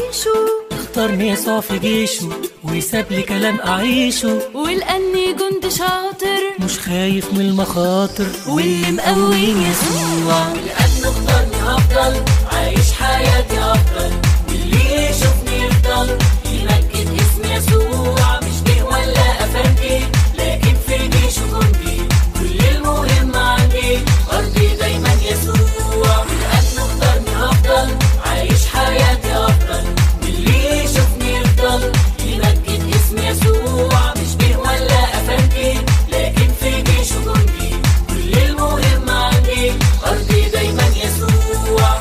أعيشه. اختارني يسوع في جيشه ويساب لي كلام أعيشه، ولأني جند شاطر مش خايف من المخاطر، واللي مقويني يسوع. ولأنه اختارني هفضل عايش حياتي أفضل، واللي يشوفني يفضل يمجد اسم يسوع. مش جه ولا أفندي لكن في جيشه جندي، كل المهم عندي أرضي دايما يسوع. ولأنه اختارني هفضل عايش حياتي أفضل، واللي يشوفني يفضل يمجد اسم يسوع. مش جه ولا أفندي لكن في جيشه جندي، كل المهم عندي أرضي دايما يسوع.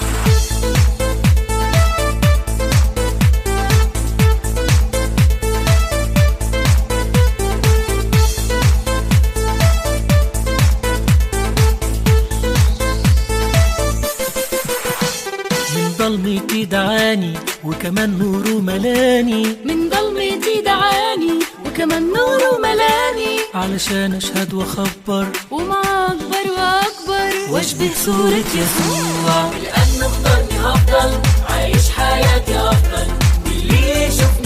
من ضلمتي دعاني وكمان نوره ملاني، من ضلمتي دعاني وكمان نوره ملاني، علشان أشهد وأخبر ومع أكبر وأكبر واشبه صورة يسوع. ولأنه اختارني هفضل عايش حياتي أفضل، واللي يشوف